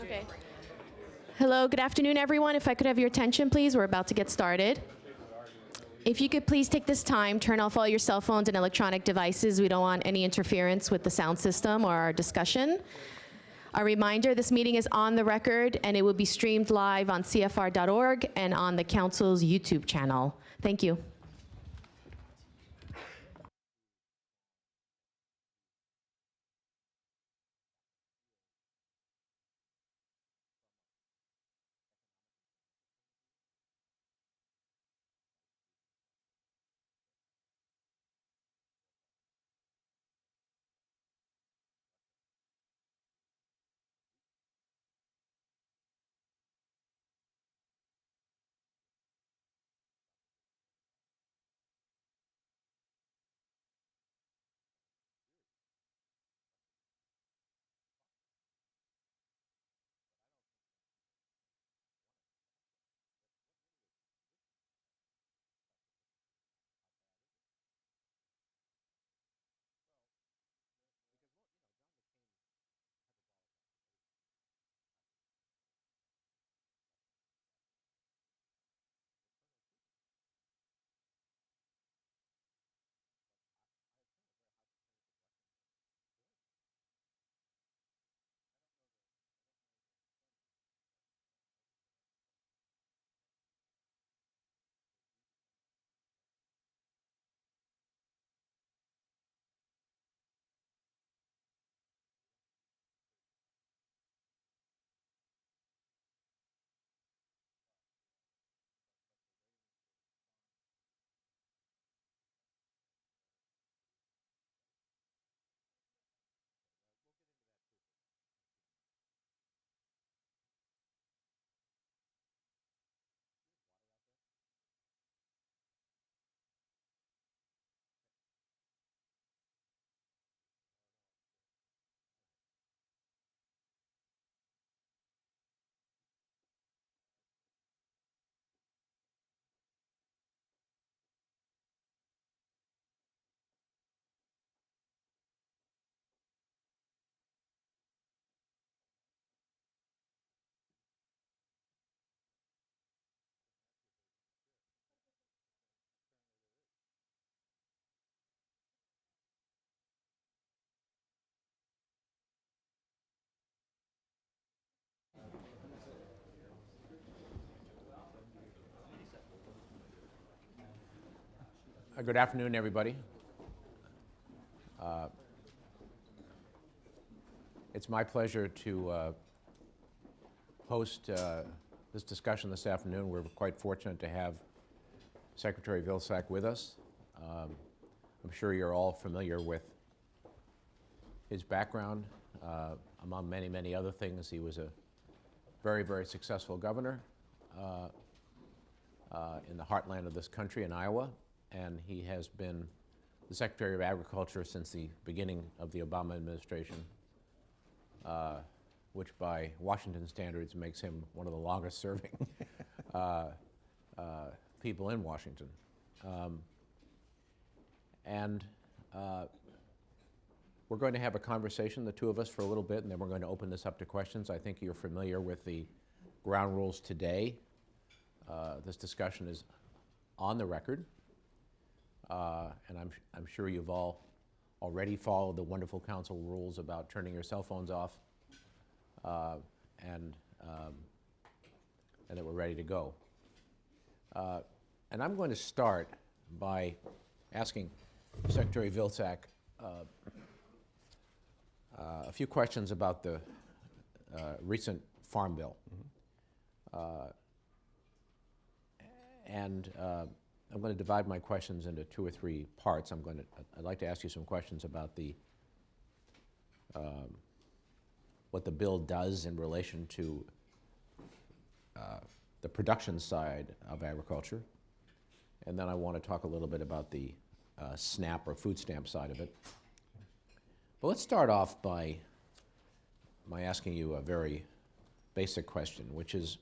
Okay. Hello, good afternoon, everyone. If I could have your attention, please. We're about to get started. If you could please take this time, turn off all your cell phones and electronic devices. We don't want any interference with the sound system or our discussion. A reminder, this meeting is on the record and it will be streamed live on CFR.org and on the Council's YouTube channel. Thank you. Good afternoon, everybody. It's my pleasure to host this discussion this afternoon. We're quite fortunate to have Secretary Vilsack with us. I'm sure you're all familiar with his background. Among many, many other things, he was a very, very successful governor in the heartland of this country, in Iowa. And he has been the Secretary of Agriculture since the beginning of the Obama administration, which by Washington standards makes him one of the longest serving people in Washington. We're going to have a conversation, the two of us, for a little bit, and then we're going to open this up to questions. I think you're familiar with the ground rules today. This discussion is on the record. And I'm sure you've all already followed the wonderful council rules about turning your cell phones off, and that we're ready to go. And I'm going to start by asking Secretary Vilsack a few questions about the recent Farm Bill. I'm going to divide my questions into two or three parts. I'd like to ask you some questions about what the bill does in relation to the production side of agriculture. And then I want to talk a little bit about the SNAP or food stamp side of it. But let's start off by asking you a very basic question, which is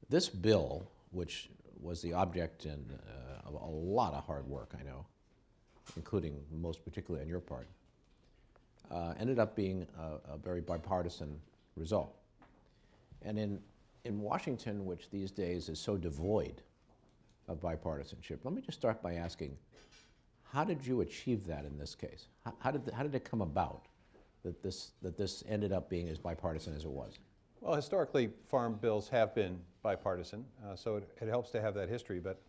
this bill, which was the object of a lot of hard work, I know, including most particularly on your part, ended up being a very bipartisan result. And in Washington, which these days is so devoid of bipartisanship, let me just start by asking, how did you achieve that in this case? How did it come about that this ended up being as bipartisan as it was? Well, historically, farm bills have been bipartisan, so it helps to have that history. But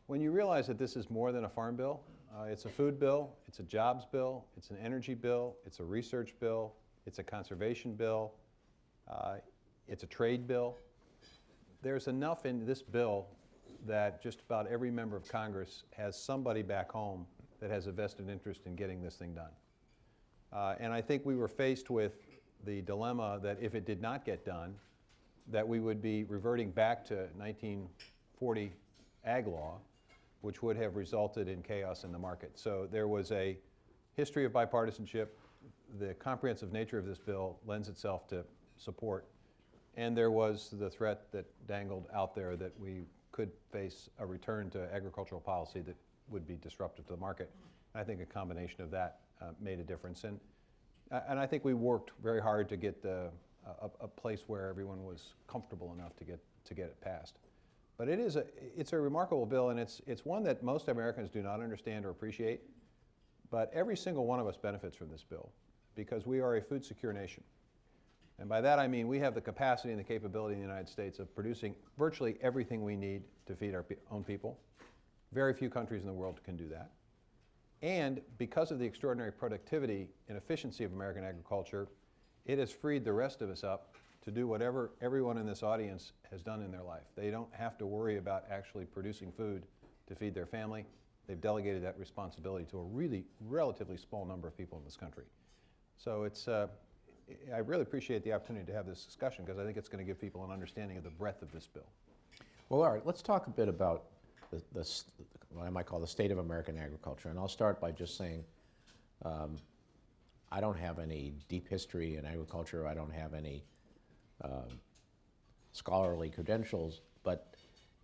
when you realize that this is more than a farm bill, it's a food bill, it's a jobs bill, it's an energy bill, it's a research bill, it's a conservation bill, it's a trade bill. There's enough in this bill that just about every member of Congress has somebody back home that has a vested interest in getting this thing done. And I think we were faced with the dilemma that if it did not get done, that we would be reverting back to 1940 ag law, which would have resulted in chaos in the market. So there was a history of bipartisanship. The comprehensive nature of this bill lends itself to support. And there was the threat that dangled out there that we could face a return to agricultural policy that would be disruptive to the market. And I think a combination of that made a difference. And I think we worked very hard to get a place where everyone was comfortable enough to get it passed. But it's a remarkable bill, and it's one that most Americans do not understand or appreciate. But every single one of us benefits from this bill because we are a food secure nation. And by that I mean we have the capacity and the capability in the United States of producing virtually everything we need to feed our own people. Very few countries in the world can do that. And because of the extraordinary productivity and efficiency of American agriculture, it has freed the rest of us up to do whatever everyone in this audience has done in their life. They don't have to worry about actually producing food to feed their family. They've delegated that responsibility to a really relatively small number of people in this country. So I really appreciate the opportunity to have this discussion because I think it's going to give people an understanding of the breadth of this bill. Well, all right, let's talk a bit about what I might call the state of American agriculture. And I'll start by just saying I don't have any deep history in agriculture. I don't have any scholarly credentials, but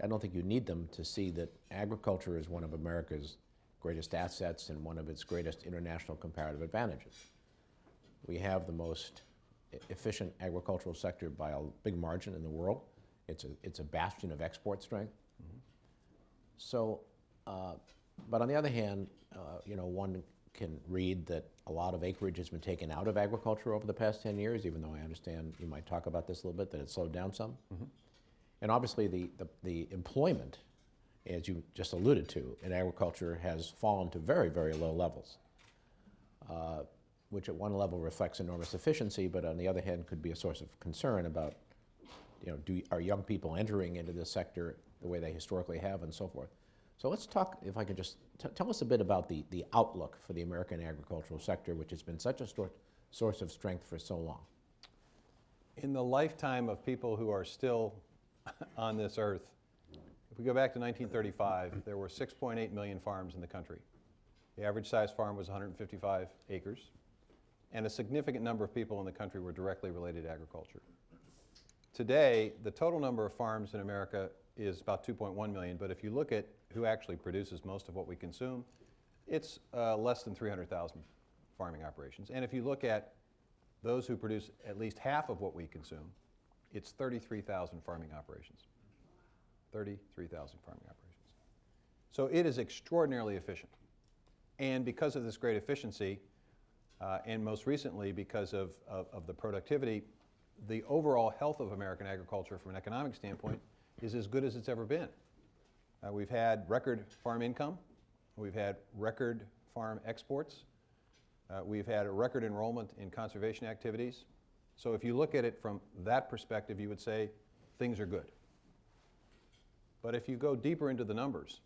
I don't think you need them to see that agriculture is one of America's greatest assets and one of its greatest international comparative advantages. We have the most efficient agricultural sector by a big margin in the world. It's a bastion of export strength. Mm-hmm. So, but on the other hand, one can read that a lot of acreage has been taken out of agriculture over the past 10 years, even though I understand you might talk about this a little bit, that it's slowed down some. Mm-hmm. And obviously the employment, as you just alluded to, in agriculture has fallen to very, very low levels, which at one level reflects enormous efficiency, but on the other hand could be a source of concern about, are young people entering into this sector the way they historically have and so forth. So let's talk, if I could just, tell us a bit about the outlook for the American agricultural sector, which has been such a source of strength for so long. In the lifetime of people who are still on this earth, if we go back to 1935, there were 6.8 million farms in the country. The average size farm was 155 acres, and a significant number of people in the country were directly related to agriculture. Today, the total number of farms in America is about 2.1 million, but if you look at who actually produces most of what we consume, it's less than 300,000 farming operations. And if you look at those who produce at least half of what we consume, it's 33,000 farming operations. 33,000 farming operations. So it is extraordinarily efficient. And because of this great efficiency, and most recently because of the productivity, the overall health of American agriculture from an economic standpoint is as good as it's ever been. We've had record farm income. We've had record farm exports. We've had a record enrollment in conservation activities. So if you look at it from that perspective, you would say things are good. But if you go deeper into the numbers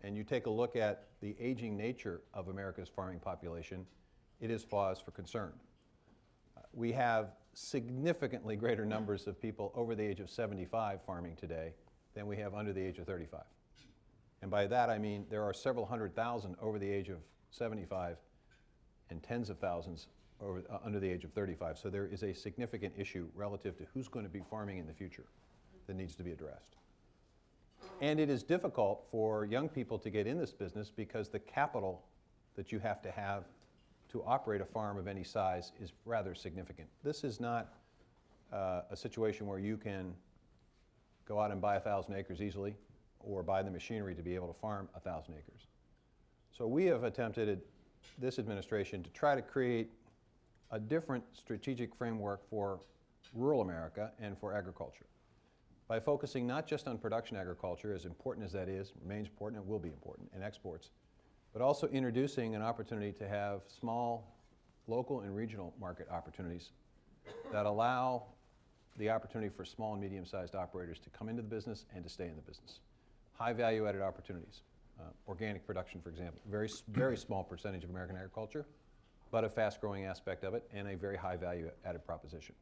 and you take a look at the aging nature of America's farming population, it is cause for concern. We have significantly greater numbers of people over the age of 75 farming today than we have under the age of 35. And by that I mean there are several 100,000 over the age of 75 and tens of thousands under the age of 35. So there is a significant issue relative to who's going to be farming in the future that needs to be addressed. And it is difficult for young people to get in this business because the capital that you have to to operate a farm of any size is rather significant. This is not a situation where you can go out and buy 1,000 acres easily or buy the machinery to be able to farm 1,000 acres. So we have attempted, this administration, to try to create a different strategic framework for rural America and for agriculture by focusing not just on production agriculture, as important as that is, remains important and will be important, and exports, but also introducing an opportunity to have small local and regional market opportunities that allow the opportunity for small and medium-sized operators to come into the business and to stay in the business. High value-added opportunities. Organic production, for example, very small percentage of American agriculture, but a fast-growing aspect of it and a very high value-added proposition.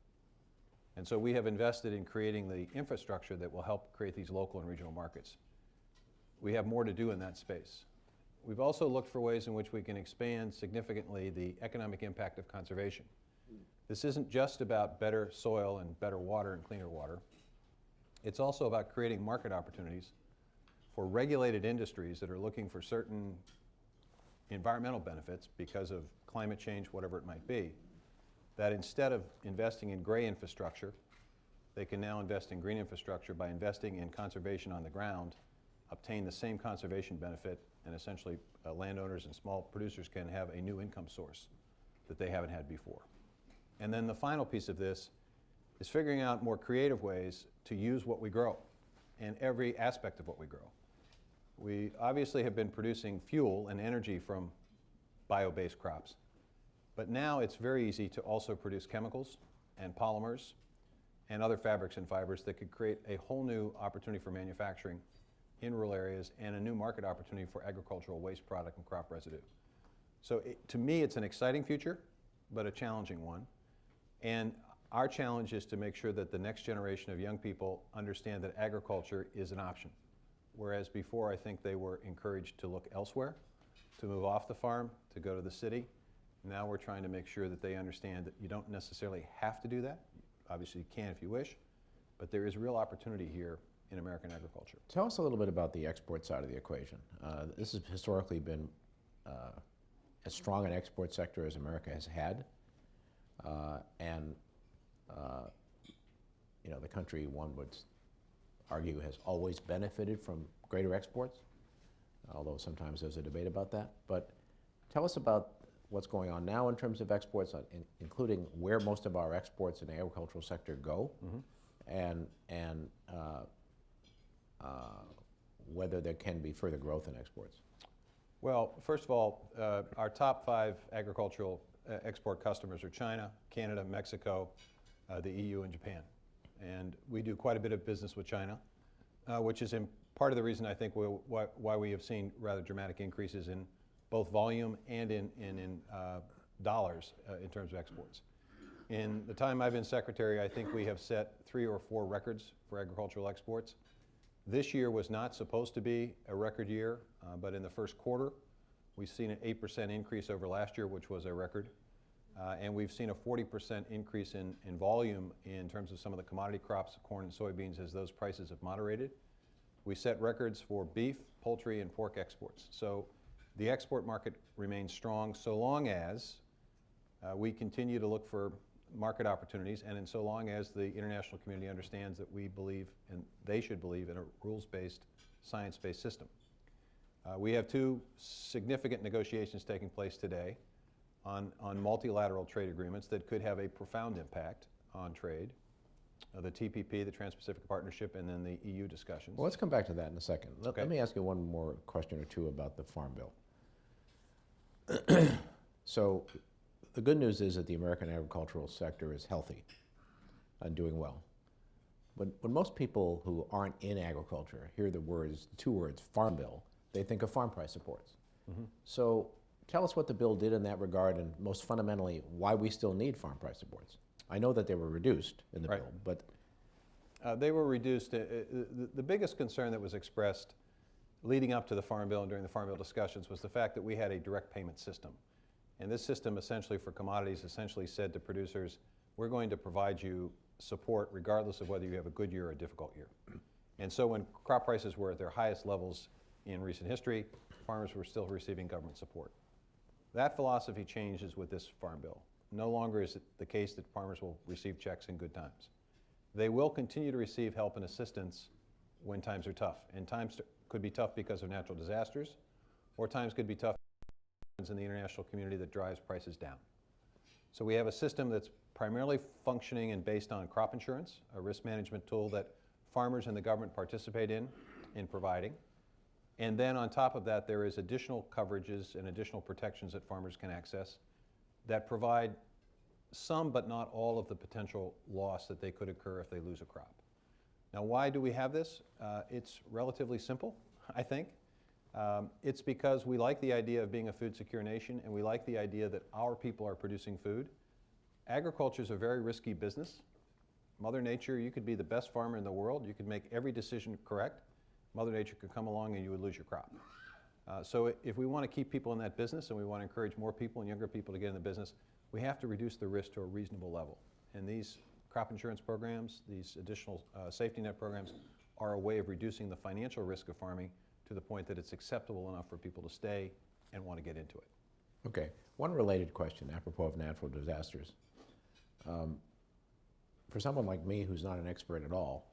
And so we have invested in creating the infrastructure that will help create these local and regional markets. We have more to do in that space. We've also looked for ways in which we can expand significantly the economic impact of conservation. This isn't just about better soil and better water and cleaner water. It's also about creating market opportunities for regulated industries that are looking for certain environmental benefits because of climate change, whatever it might be, that instead of investing in gray infrastructure, they can now invest in green infrastructure by investing in conservation on the ground, obtain the same conservation benefit, and essentially landowners and small producers can have a new income source that they haven't had before. And then the final piece of this is figuring out more creative ways to use what we grow and every aspect of what we grow. We obviously have been producing fuel and energy from bio-based crops, but now it's very easy to also produce chemicals and polymers and other fabrics and fibers that could create a whole new opportunity for manufacturing in rural areas and a new market opportunity for agricultural waste product and crop residue. So to me, it's an exciting future, but a challenging one. And our challenge is to make sure that the next generation of young people understand that agriculture is an option. Whereas before, I think they were encouraged to look elsewhere, to move off the farm, to go to the city. Now we're trying to make sure that they understand that you don't necessarily have to do that. Obviously, you can if you wish, but there is real opportunity here in American agriculture. Tell us a little bit about the export side of the equation. This has historically been as strong an export sector as America has had. You know, the country, one would argue, has always benefited from greater exports, although sometimes there's a debate about that. But tell us about what's going on now in terms of exports, including where most of our exports in the agricultural sector go, and whether there can be further growth in exports. Well, first of all, our top 5 agricultural export customers are China, Canada, Mexico, the EU, and Japan. And we do quite a bit of business with China, which is part of the reason I think why we have seen rather dramatic increases in both volume and in dollars in terms of exports. In the time I've been secretary, I think we have set 3 or 4 records for agricultural exports. This year was not supposed to be a record year, but in the first quarter, we've seen an 8% increase over last year, which was a record. And we've seen a 40% increase in volume in terms of some of the commodity crops, corn and soybeans, as those prices have moderated. We set records for beef, poultry, and pork exports. So the export market remains strong so long as we continue to look for market opportunities, and in so long as the international community understands that we believe, and they should believe, in a rules-based, science-based system. We have 2 significant negotiations taking place today on multilateral trade agreements that could have a profound impact on trade. The TPP, the Trans-Pacific Partnership, and then the EU discussions. Well, let's come back to that in a second. Okay. Let me ask you one more question or two about the Farm Bill. So the good news is that the American agricultural sector is healthy and doing well. But when most people who aren't in agriculture hear the 2 words, Farm Bill, they think of farm price supports. So tell us what the bill did in that regard, and most fundamentally, why we still need farm price supports. I know that they were reduced in the Right. bill, but They were reduced. The biggest concern that was expressed leading up to the Farm Bill and during the Farm Bill discussions was the fact that we had a direct payment system. And this system essentially for commodities essentially said to producers, we're going to provide you support regardless of whether you have a good year or a difficult year. And so when crop prices were at their highest levels in recent history, farmers were still receiving government support. That philosophy changes with this farm bill. No longer is it the case that farmers will receive checks in good times. They will continue to receive help and assistance when times are tough. And times could be tough because of natural disasters, or times could be tough in the international community that drives prices down. So we have a system that's primarily functioning and based on crop insurance, a risk management tool that farmers and the government participate in providing. And then on top of that, there is additional coverages and additional protections that farmers can access that provide some but not all of the potential loss that they could occur if they lose a crop. Now, why do we have this? It's relatively simple, I think. It's because we like the idea of being a food secure nation, and we like the idea that our people are producing food. Agriculture is a very risky business. Mother Nature, you could be the best farmer in the world, you could make every decision correct. Mother Nature could come along and you would lose your crop. So if we want to keep people in that business and we want to encourage more people and younger people to get in the business, we have to reduce the risk to a reasonable level. And these crop insurance programs, these additional safety net programs, are a way of reducing the financial risk of farming to the point that it's acceptable enough for people to stay and want to get into it. Okay, one related question apropos of natural disasters. For someone like me who's not an expert at all,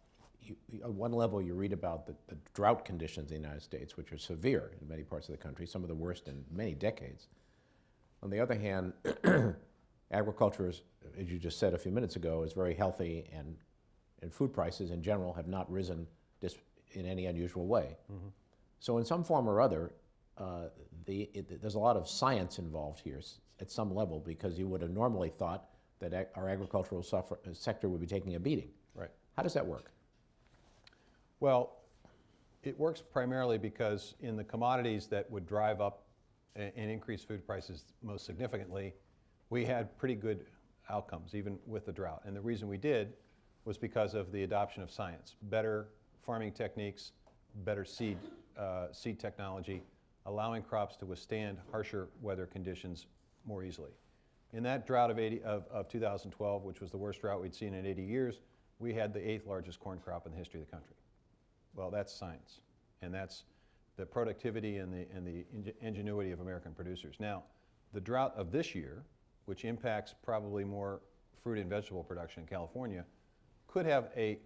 on one level you read about the drought conditions in the United States, which are severe in many parts of the country, some of the worst in many decades. On the other hand, agriculture, is, as you just said a few minutes ago, is very healthy, and food prices in general have not risen in any unusual way. Mm-hmm. So in some form or other, there's a lot of science involved here at some level, because you would have normally thought that our agricultural sector would be taking a beating. Right. How does that work? Well, it works primarily because in the commodities that would drive up and increase food prices most significantly, we had pretty good outcomes, even with the drought. And the reason we did was because of the adoption of science, better farming techniques, better seed technology, allowing crops to withstand harsher weather conditions more easily. In that drought of 2012, which was the worst drought we'd seen in 80 years, we had the 8th largest corn crop in the history of the country. Well, that's science, and that's the productivity and the ingenuity of American producers. Now, the drought of this year, which impacts probably more fruit and vegetable production in California, could have a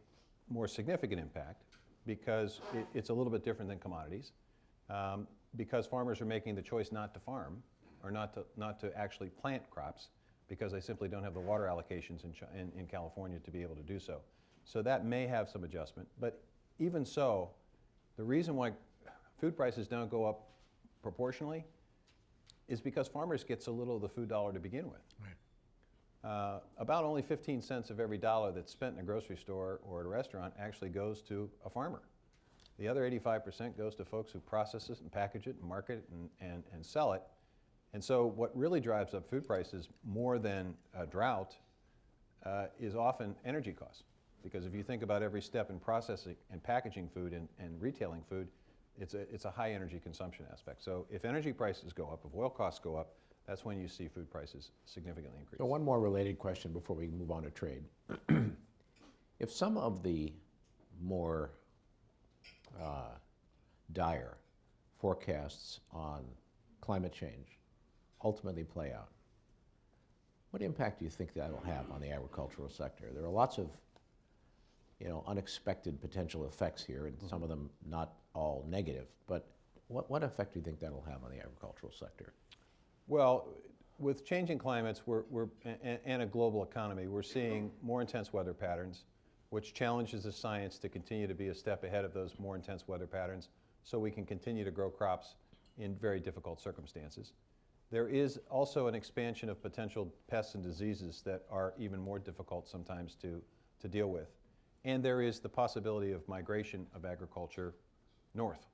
more significant impact because it's a little bit different than commodities, because farmers are making the choice not to farm or not to actually plant crops because they simply don't have the water allocations in California to be able to do so. So that may have some adjustment, but even so, the reason why food prices don't go up proportionally is because farmers get so little of the food dollar to begin with. Right. About only 15 cents of every dollar that's spent in a grocery store or at a restaurant actually goes to a farmer. The other 85% goes to folks who process it and package it and market it and sell it. And so what really drives up food prices more than a drought is often energy costs. Because if you think about every step in processing and packaging food and retailing food, it's a high energy consumption aspect. So if energy prices go up, if oil costs go up, that's when you see food prices significantly increase. So one more related question before we move on to trade. If some of the more dire forecasts on climate change ultimately play out, what impact do you think that'll have on the agricultural sector? There are lots of unexpected potential effects here, and some of them not all negative, but what effect do you think that'll have on the agricultural sector? Well, with changing climates and a global economy, we're seeing more intense weather patterns, which challenges the science to continue to be a step ahead of those more intense weather patterns so we can continue to grow crops in very difficult circumstances. There is also an expansion of potential pests and diseases that are even more difficult sometimes to deal with. And there is the possibility of migration of agriculture north.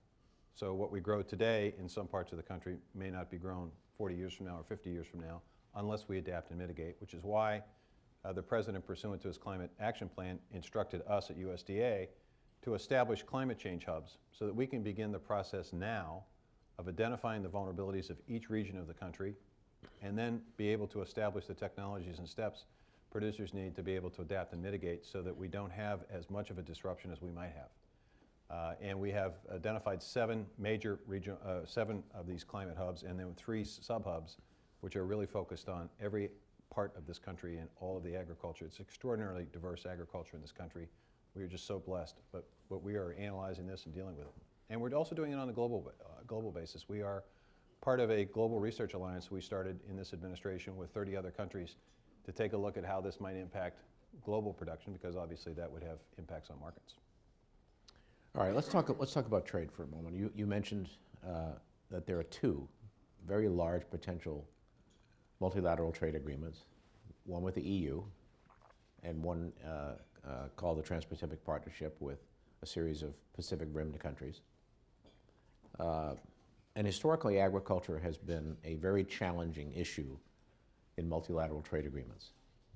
So what we grow today in some parts of the country may not be grown 40 years from now or 50 years from now unless we adapt and mitigate, which is why the President, pursuant to his Climate Action Plan, instructed us at USDA to establish climate change hubs so that we can begin the process now of identifying the vulnerabilities of each region of the country and then be able to establish the technologies and steps producers need to be able to adapt and mitigate so that we don't have as much of a disruption as we might have. And we have identified 7 major seven of these climate hubs and then 3 sub-hubs which are really focused on every part of this country and all of the agriculture. It's extraordinarily diverse agriculture in this country. We are just so blessed, but we are analyzing this and dealing with it. And we're also doing it on a global basis. We are part of a global research alliance we started in this administration with 30 other countries to take a look at how this might impact global production, because obviously that would have impacts on markets. All right, let's talk about trade for a moment. You mentioned that there are two very large potential multilateral trade agreements, one with the EU and one called the Trans-Pacific Partnership with a series of Pacific Rim countries. And historically, agriculture has been a very challenging issue in multilateral trade agreements.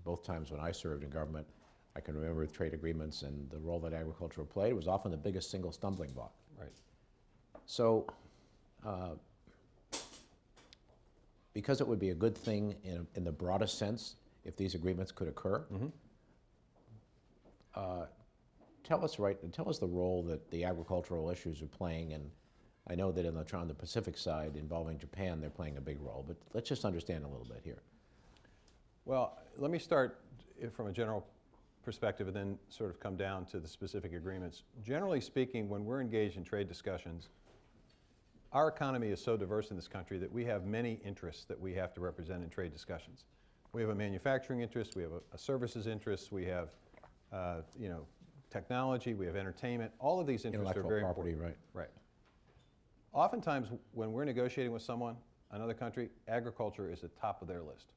Both times when I served in government, I can remember trade agreements and the role that agriculture played was often the biggest single stumbling block. Right. So, because it would be a good thing in the broadest sense if these agreements could occur, tell us the role that the agricultural issues are playing, and I know that on the Pacific side involving Japan, they're playing a big role, but let's just understand a little bit here. Well, let me start from a general perspective and then sort of come down to the specific agreements. Generally speaking, when we're engaged in trade discussions, our economy is so diverse in this country that we have many interests that we have to represent in trade discussions. We have a manufacturing interest, we have a services interest, we have technology, we have entertainment. All of these interests are very property, important. Right. Oftentimes, when we're negotiating with someone, another country, agriculture is at the top of their list.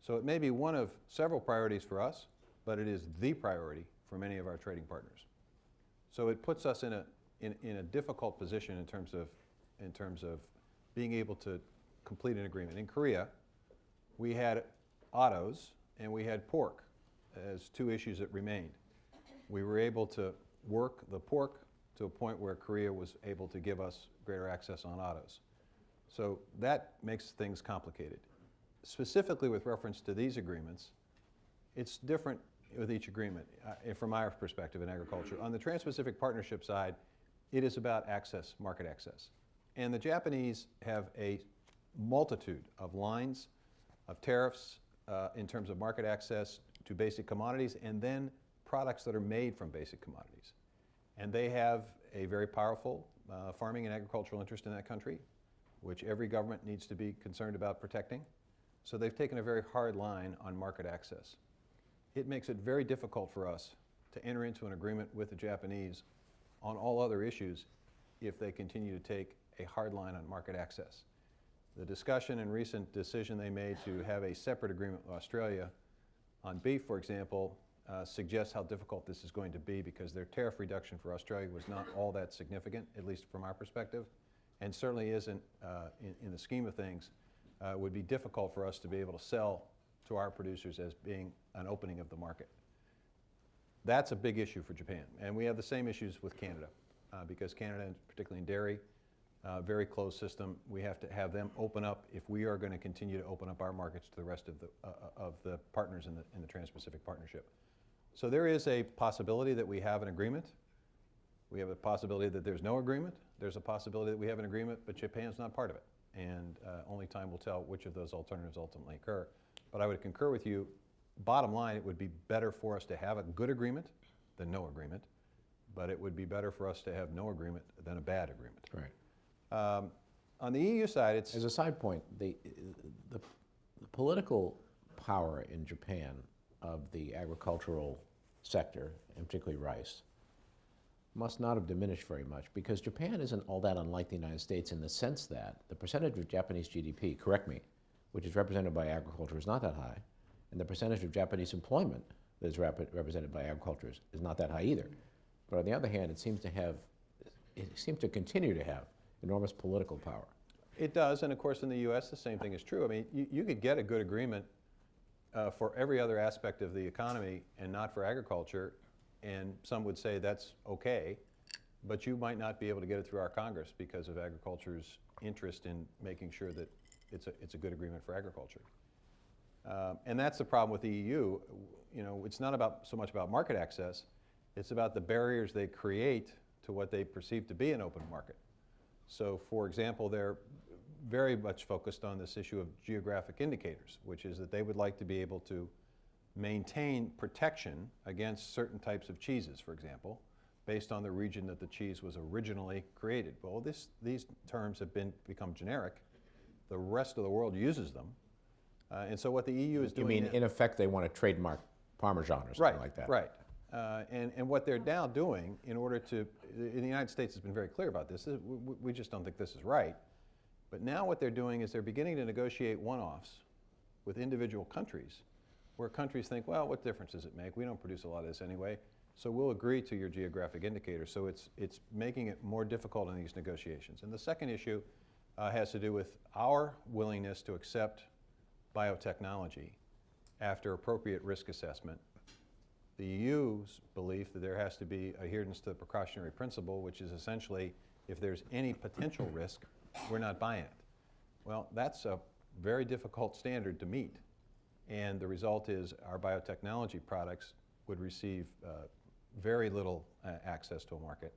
So it may be one of several priorities for us, but it is the priority for many of our trading partners. So it puts us in a difficult position in terms of being able to complete an agreement. In Korea, we had autos and we had pork as two issues that remained. We were able to work the pork to a point where Korea was able to give us greater access on autos. So that makes things complicated. Specifically with reference to these agreements, it's different with each agreement from our perspective in agriculture. On the Trans-Pacific Partnership side, it is about access, market access. And the Japanese have a multitude of lines of tariffs in terms of market access to basic commodities and then products that are made from basic commodities. And they have a very powerful farming and agricultural interest in that country, which every government needs to be concerned about protecting. So they've taken a very hard line on market access. It makes it very difficult for us to enter into an agreement with the Japanese on all other issues if they continue to take a hard line on market access. The discussion and recent decision they made to have a separate agreement with Australia on beef, for example, suggests how difficult this is going to be because their tariff reduction for Australia was not all that significant, at least from our perspective, and certainly isn't, in the scheme of things, would be difficult for us to be able to sell to our producers as being an opening of the market. That's a big issue for Japan. And we have the same issues with Canada because Canada, particularly in dairy, very closed system. We have to have them open up if we are going to continue to open up our markets to the rest of the partners in the Trans-Pacific Partnership. So there is a possibility that we have an agreement. We have a possibility that there's no agreement. There's a possibility that we have an agreement, but Japan's not part of it. And only time will tell which of those alternatives ultimately occur. But I would concur with you, bottom line, it would be better for us to have a good agreement than no agreement, but it would be better for us to have no agreement than a bad agreement. Right. On the EU side, it's... As a side point, the political power in Japan of the agricultural sector, and particularly rice, must not have diminished very much because Japan isn't all that unlike the United States in the sense that the percentage of Japanese GDP, correct me, which is represented by agriculture is not that high, and the percentage of Japanese employment that is represented by agriculture is not that high either. But on the other hand, it seems to continue to have enormous political power. It does, and of course in the US the same thing is true. I mean, you could get a good agreement for every other aspect of the economy and not for agriculture, and some would say that's okay, but you might not be able to get it through our Congress because of agriculture's interest in making sure that it's a good agreement for agriculture. And that's the problem with the EU. You know, it's not so much about market access, it's about the barriers they create to what they perceive to be an open market. So for example, very much focused on this issue of geographic indicators, which is that they would like to be able to maintain protection against certain types of cheeses, for example, based on the region that the cheese was originally created. Well, these terms have become generic. The rest of the world uses them. And so what the EU is doing... You mean, in effect, they want to trademark Parmesan or something like that? Right. And what they're now doing in order to... The United States has been very clear about this. We just don't think this is right. But now what they're doing is they're beginning to negotiate one-offs with individual countries, where countries think, well, what difference does it make? We don't produce a lot of this anyway, so we'll agree to your geographic indicator. So it's making it more difficult in these negotiations. And the second issue has to do with our willingness to accept biotechnology after appropriate risk assessment. The EU's belief that there has to be adherence to the precautionary principle, which is essentially, if there's any potential risk, we're not buying it. Well, that's a very difficult standard to meet. And the result is our biotechnology products would receive very little access to a market,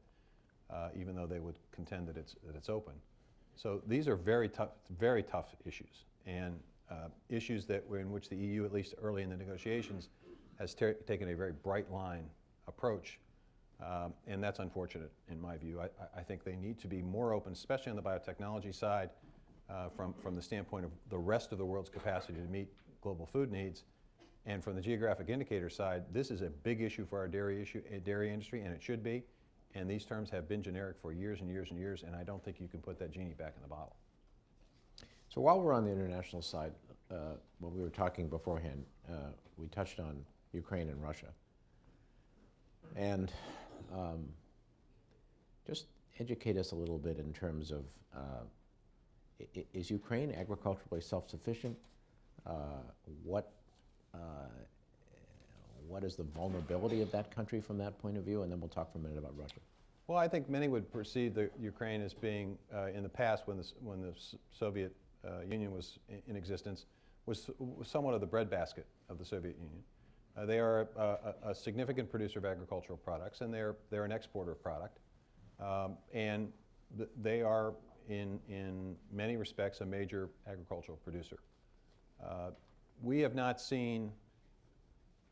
even though they would contend that it's open. So these are very tough issues, and issues in which the EU, at least early in the negotiations, has taken a very bright line approach, and that's unfortunate in my view. I think they need to be more open, especially on the biotechnology side, from the standpoint of the rest of the world's capacity to meet global food needs. And from the geographic indicator side, this is a big issue for our dairy industry, and it should be. And these terms have been generic for years and years and years, and I don't think you can put that genie back in the bottle. So while we're on the international side, when we were talking beforehand, we touched on Ukraine and Russia. And just educate us a little bit in terms of, is Ukraine agriculturally self-sufficient? What is the vulnerability of that country from that point of view? And then we'll talk for a minute about Russia. Well, I think many would perceive the Ukraine as being, in the past, when the Soviet Union was in existence, was somewhat of the breadbasket of the Soviet Union. They are a significant producer of agricultural products, and they're an exporter of product. And they are, in many respects, a major agricultural producer. We have not seen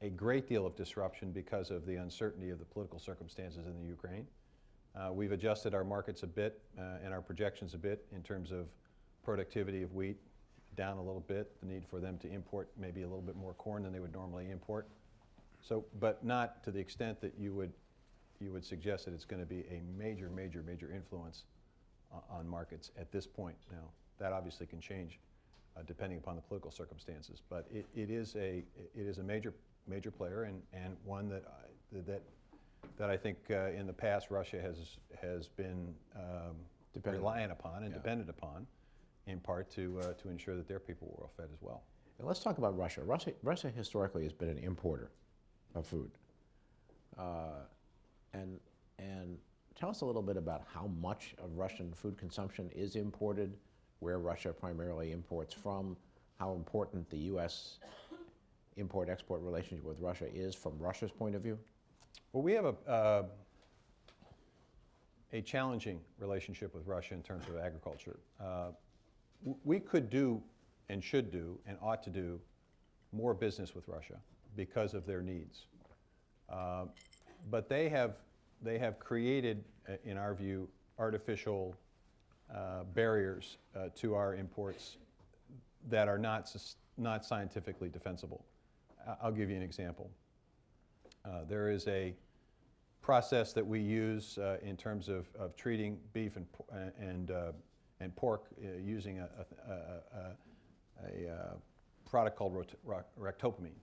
a great deal of disruption because of the uncertainty of the political circumstances in the Ukraine. We've adjusted our markets a bit and our projections a bit in terms of productivity of wheat down a little bit, the need for them to import maybe a little bit more corn than they would normally import. So, but not to the extent that you would suggest that it's going to be a major influence on markets at this point. Now, that obviously can change depending upon the political circumstances, but it is a major player, and one that I think in the past Russia has been reliant upon and dependent upon, in part to ensure that their people were well fed as well. And let's talk about Russia. Russia historically has been an importer of food, and tell us a little bit about how much of Russian food consumption is imported, where Russia primarily imports from, how important the U.S. import-export relationship with Russia is from Russia's point of view? Well, we have a challenging relationship with Russia in terms of agriculture. We could do and should do and ought to do more business with Russia because of their needs. But they have created, in our view, artificial barriers to our imports that are not scientifically defensible. I'll give you an example. There is a process that we use in terms of treating beef and pork using a product called ractopamine.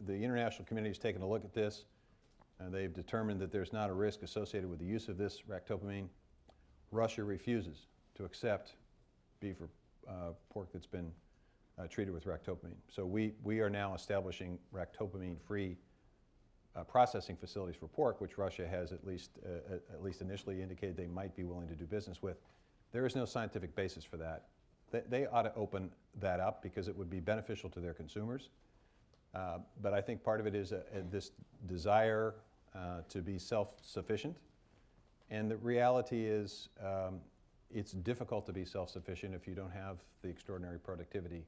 The international community has taken a look at this, and they've determined that there's not a risk associated with the use of this ractopamine. Russia refuses to accept beef or pork that's been treated with ractopamine. So we are now establishing ractopamine-free processing facilities for pork, which Russia has at least initially indicated they might be willing to do business with. There is no scientific basis for that. They ought to open that up because it would be beneficial to their consumers. But I think part of it is this desire to be self-sufficient. And the reality is it's difficult to be self-sufficient if you don't have the extraordinary productivity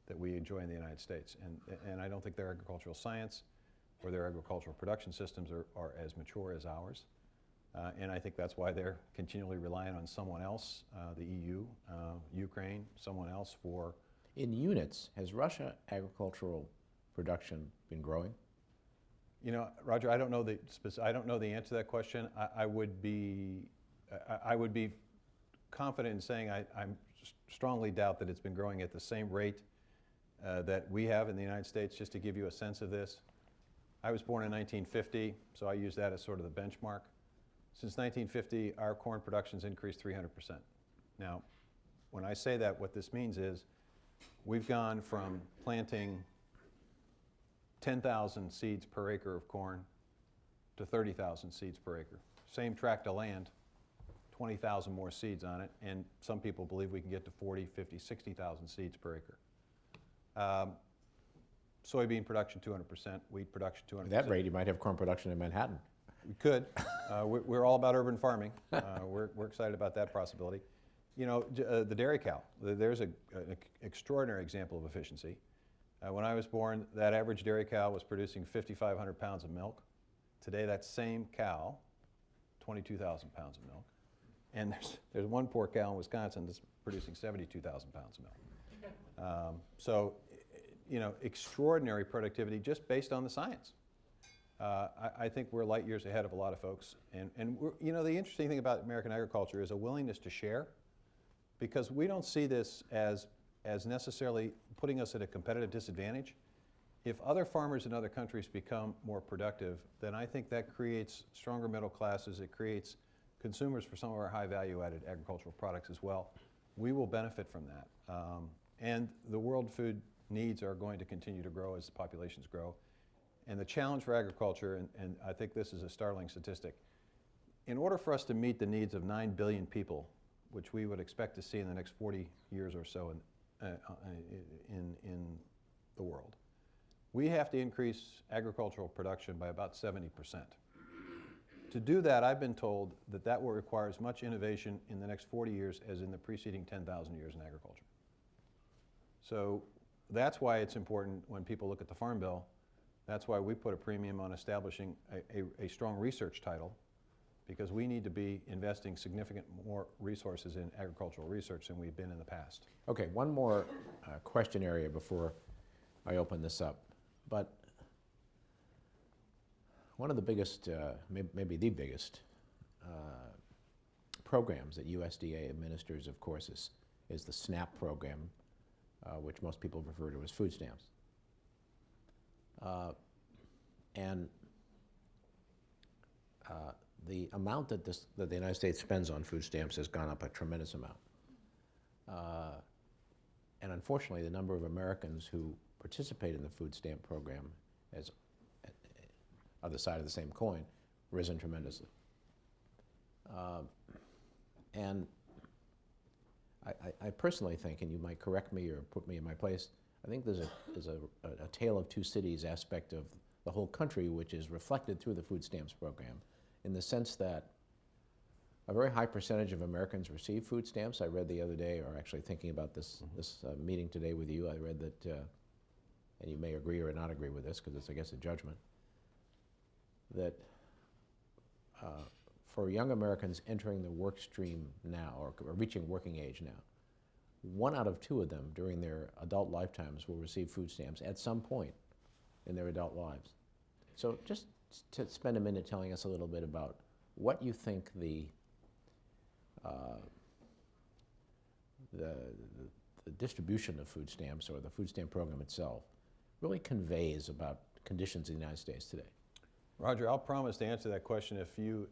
that we enjoy in the United States. And I don't think their agricultural science or their agricultural production systems are as mature as ours. And I think that's why they're continually relying on someone else, the EU, Ukraine, someone else for. In units, has Russia agricultural production been growing? You know, Roger, I don't know the answer to that question. I would be confident in saying I strongly doubt that it's been growing at the same rate that we have in the United States. Just to give you a sense of this, I was born in 1950, so I use that as sort of the benchmark. Since 1950, our corn production's increased 300%. Now, when I say that, what this means is we've gone from planting 10,000 seeds per acre of corn to 30,000 seeds per acre. Same tract of land, 20,000 more seeds on it, and some people believe we can get to 40, 50, 60,000 seeds per acre. Soybean production 200%, wheat production 200%. At that rate, you might have corn production in Manhattan. We could. We're all about urban farming. We're excited about that possibility. You know, the dairy cow, there's an extraordinary example of efficiency. When I was born, that average dairy cow was producing 5,500 pounds of milk. Today, that same cow, 22,000 pounds of milk. And there's one poor cow in Wisconsin that's producing 72,000 pounds of milk. So, you know, extraordinary productivity just based on the science. I think we're light years ahead of a lot of folks. And you know, the interesting thing about American agriculture is a willingness to share, because we don't see this as necessarily putting us at a competitive disadvantage. If other farmers in other countries become more productive, then I think that creates stronger middle classes. It creates consumers for some of our high value added agricultural products as well. We will benefit from that. And the world food needs are going to continue to grow as the populations grow. And the challenge for agriculture, and I think this is a startling statistic, in order for us to meet the needs of 9 billion people, which we would expect to see in the next 40 years or so in the world, we have to increase agricultural production by about 70%. To do that, I've been told that will require as much innovation in the next 40 years as in the preceding 10,000 years in agriculture. So that's why it's important when people look at the Farm Bill. That's why we put a premium on establishing a strong research title, because we need to be investing significant more resources in agricultural research than we've been in the past. Okay, one more question area before I open this up. But one of the biggest, maybe the biggest programs that USDA administers, of course, is the SNAP program, which most people refer to as food stamps. And the amount that the United States spends on food stamps has gone up a tremendous amount. And unfortunately, the number of Americans who participate in the food stamp program has, other side of the same coin, risen tremendously. And I personally think, and you might correct me or put me in my place, I think there's a tale of two cities aspect of the whole country, which is reflected through the food stamps program, in the sense that a very high percentage of Americans receive food stamps. I read the other day, or actually thinking about this meeting today with you, I read that, and you may agree or not agree with this, because it's, I guess, a judgment, that for young Americans entering the work stream now, or reaching working age now, 1 out of 2 of them during their adult lifetimes will receive food stamps at some point in their adult lives. So just to spend a minute telling us a little bit about what you think the distribution of food stamps, or the food stamp program itself, really conveys about conditions in the United States today. Roger, I'll promise to answer that question if you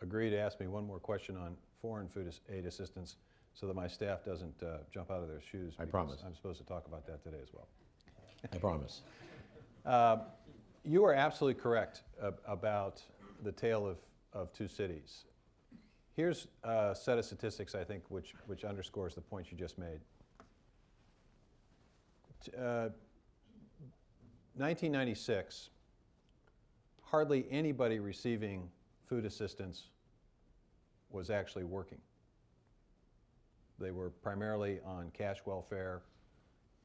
agree to ask me one more question on foreign food aid assistance, so that my staff doesn't jump out of their shoes. I promise. I'm supposed to talk about that today as well. I promise. You are absolutely correct about the tale of two cities. Here's a set of statistics, I think, which underscores the point you just made. 1996, hardly anybody receiving food assistance was actually working. They were primarily on cash welfare.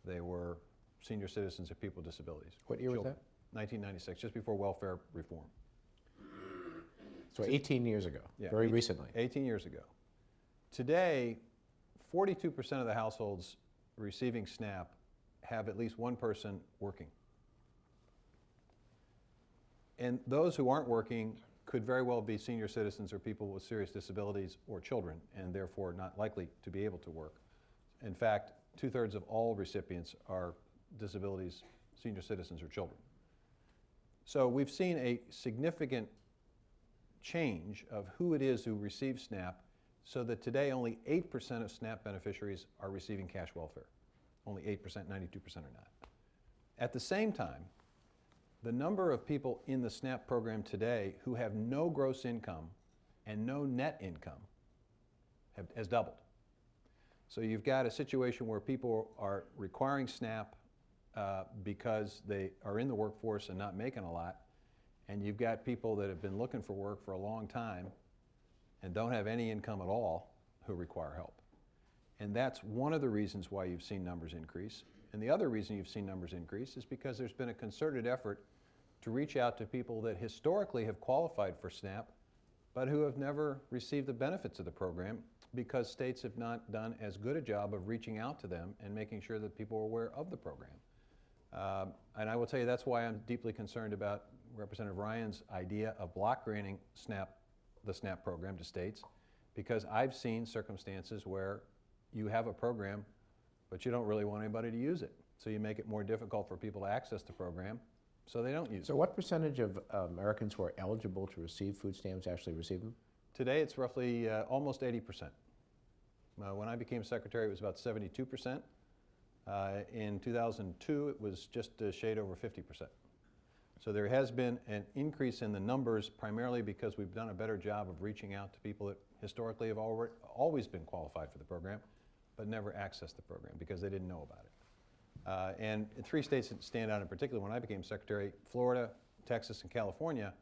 They were senior citizens or people with disabilities. What year was Children. that? 1996, just before welfare reform. So 18 years ago, Yeah, very recently. 18 years ago. Today, 42% of the households receiving SNAP have at least one person working. And those who aren't working could very well be senior citizens or people with serious disabilities or children, and therefore not likely to be able to work. In fact, 2/3 of all recipients are disabilities, senior citizens, or children. So we've seen a significant change of who it is who receives SNAP, so that today only 8% of SNAP beneficiaries are receiving cash welfare. Only 8%, 92% are not. At the same time, the number of people in the SNAP program today who have no gross income and no net income has doubled. So you've got a situation where people are requiring SNAP because they are in the workforce and not making a lot, and you've got people that have been looking for work for a long time and don't have any income at all who require help. And that's one of the reasons why you've seen numbers increase. And the other reason you've seen numbers increase is because there's been a concerted effort to reach out to people that historically have qualified for SNAP, but who have never received the benefits of the program because states have not done as good a job of reaching out to them and making sure that people are aware of the program. And I will tell you that's why I'm deeply concerned about Representative Ryan's idea of block granting the SNAP program to states, because I've seen circumstances where you have a program, but you don't really want anybody to use it. So you make it more difficult for people to access the program, so they don't use it. So what percentage of Americans who are eligible to receive food stamps actually receive them? Today it's roughly almost 80%. When I became secretary, it was about 72%. In 2002, it was just a shade over 50%. So there has been an increase in the numbers, primarily because we've done a better job of reaching out to people that historically have always been qualified for the program, but never accessed the program because they didn't know about it. And 3 states that stand out in particular when I became secretary, Florida, Texas, and California,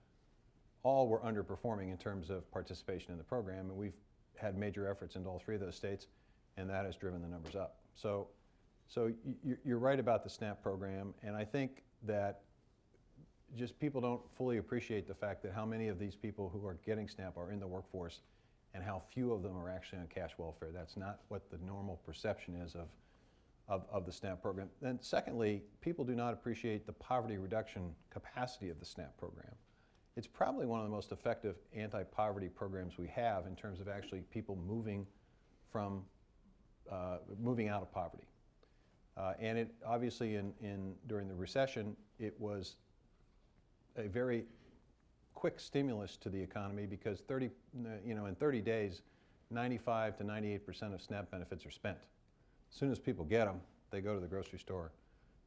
all were underperforming in terms of participation in the program, and we've had major efforts in all 3 of those states, and that has driven the numbers up. So you're right about the SNAP program, and I think that just people don't fully appreciate the fact that how many of these people who are getting SNAP are in the workforce and how few of them are actually on cash welfare. That's not what the normal perception is of the SNAP program. Then secondly, people do not appreciate the poverty reduction capacity of the SNAP program. It's probably one of the most effective anti-poverty programs we have in terms of actually people moving out of poverty. And it obviously during the recession, it was a very quick stimulus to the economy because in 30 days, 95 to 98% of SNAP benefits are spent. As soon as people get them, they go to the grocery store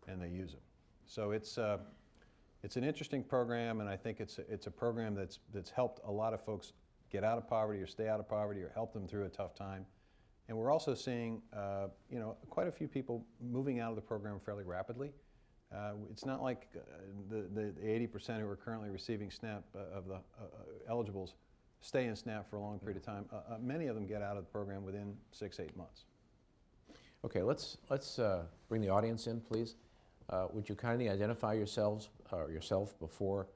and they use them. So it's an interesting program, and I think it's a program that's helped a lot of folks get out of poverty or stay out of poverty or help them through a tough time. And we're also seeing quite a few people moving out of the program fairly rapidly. It's not like the 80% who are currently receiving SNAP of the eligibles stay in SNAP for a long period of time. Many of them get out of the program within 6-8 months. Okay, let's bring the audience in, please. Would you kindly identify yourself before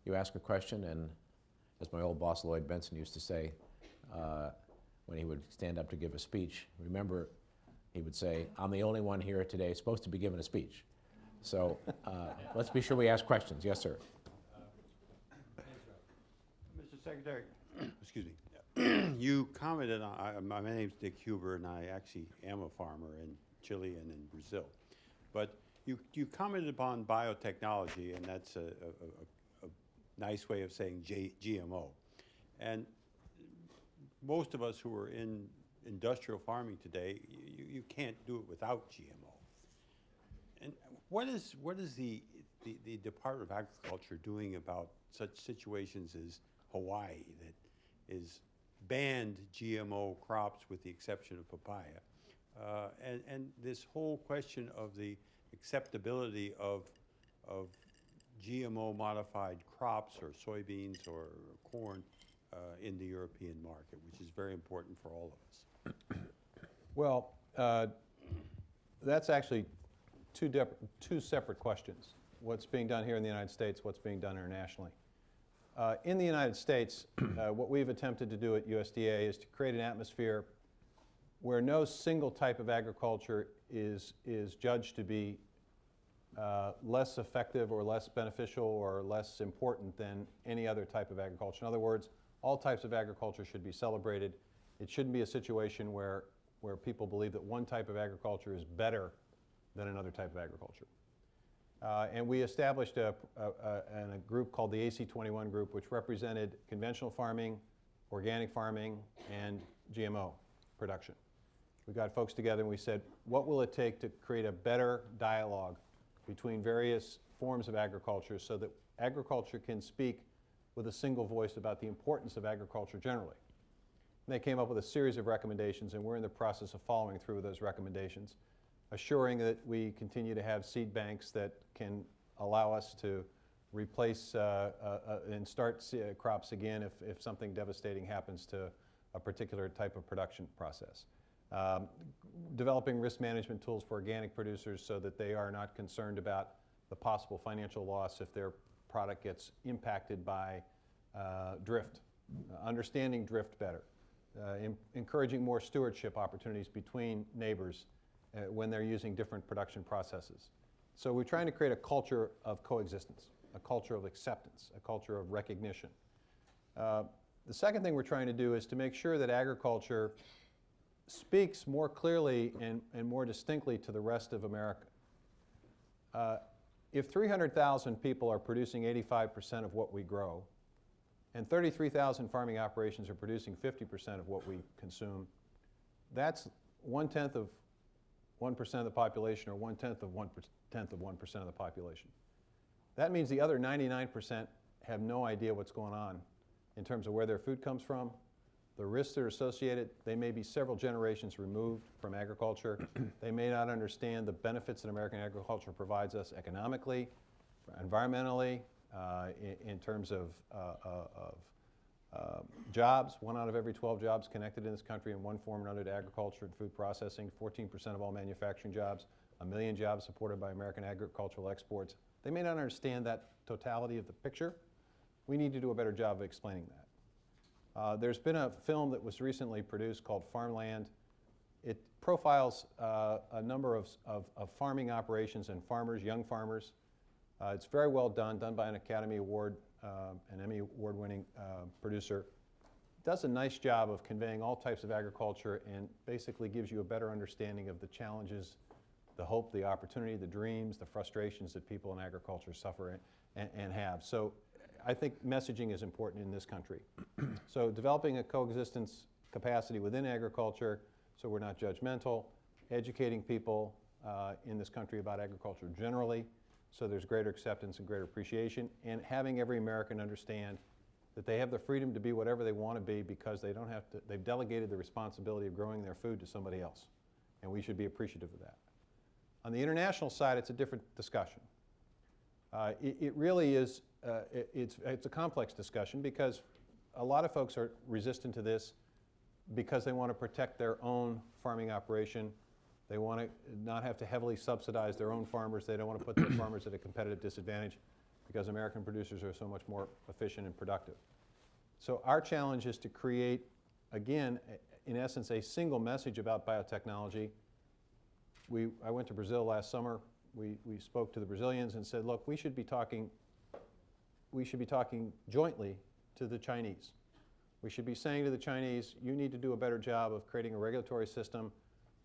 you ask a question? And as my old boss Lloyd Benson used to say, when he would stand up to give a speech, remember, he would say, "I'm the only one here today supposed to be giving a speech." So let's be sure we ask questions. Yes, sir. Mr. Secretary, excuse me. You commented on, my name's Dick Huber, and I actually am a farmer in Chile and in Brazil. But you commented upon biotechnology, and that's a nice way of saying GMO. And most of us who are in industrial farming today, you can't do it without GMO. And what is the Department of Agriculture doing about such situations as Hawaii that is banned GMO crops with the exception of papaya? And this whole question of the acceptability of GMO modified crops or soybeans or corn in the European market, which is very important for all of us. Well, that's actually two separate questions. What's being done here in the United States, what's being done internationally. In the United States, what we've attempted to do at USDA is to create an atmosphere where no single type of agriculture is judged to be less effective or less beneficial or less important than any other type of agriculture. In other words, all types of agriculture should be celebrated. It shouldn't be a situation where people believe that one type of agriculture is better than another type of agriculture. And we established a group called the AC21 group, which represented conventional farming, organic farming, and GMO production. We got folks together and we said, what will it take to create a better dialogue between various forms of agriculture so that agriculture can speak with a single voice about the importance of agriculture generally? And they came up with a series of recommendations, and we're in the process of following through with those recommendations, assuring that we continue to have seed banks that can allow us to replace and start crops again if something devastating happens to a particular type of production process. Developing risk management tools for organic producers so that they are not concerned about the possible financial loss if their product gets impacted by drift. Understanding drift better. Encouraging more stewardship opportunities between neighbors when they're using different production processes. So we're trying to create a culture of coexistence, a culture of acceptance, a culture of recognition. The second thing we're trying to do is to make sure that agriculture speaks more clearly and more distinctly to the rest of America. If 300,000 people are producing 85% of what we grow, and 33,000 farming operations are producing 50% of what we consume, that's 1/10 of 1% of the population, or 1/10 of 1/10 of 1% of the population. That means the other 99% have no idea what's going on in terms of where their food comes from, the risks that are associated. They may be several generations removed from agriculture. They may not understand the benefits that American agriculture provides us economically, environmentally, in terms of jobs. 1 out of every 12 jobs connected in this country in one form or another to agriculture and food processing, 14% of all manufacturing jobs, 1 million jobs supported by American agricultural exports. They may not understand that totality of the picture. We need to do a better job of explaining that. There's been a film that was recently produced called Farmland. It profiles a number of farming operations and farmers, young farmers. It's very well done by an Academy Award, an Emmy Award-winning producer. Does a nice job of conveying all types of agriculture and basically gives you a better understanding of the challenges, the hope, the opportunity, the dreams, the frustrations that people in agriculture suffer and have. So I think messaging is important in this country. So developing a coexistence capacity within agriculture so we're not judgmental, educating people in this country about agriculture generally, so there's greater acceptance and greater appreciation, and having every American understand that they have the freedom to be whatever they want to be because they don't have to, they've delegated the responsibility of growing their food to somebody else, and we should be appreciative of that. On the international side, it's a different discussion. It really is, it's a complex discussion because a lot of folks are resistant to this because they want to protect their own farming operation. They want to not have to heavily subsidize their own farmers. They don't want to put their farmers at a competitive disadvantage because American producers are so much more efficient and productive. So our challenge is to create, again, in essence, a single message about biotechnology. I went to Brazil last summer. We spoke to the Brazilians and said, look, we should be talking jointly to the Chinese. We should be saying to the Chinese, you need to do a better job of creating a regulatory system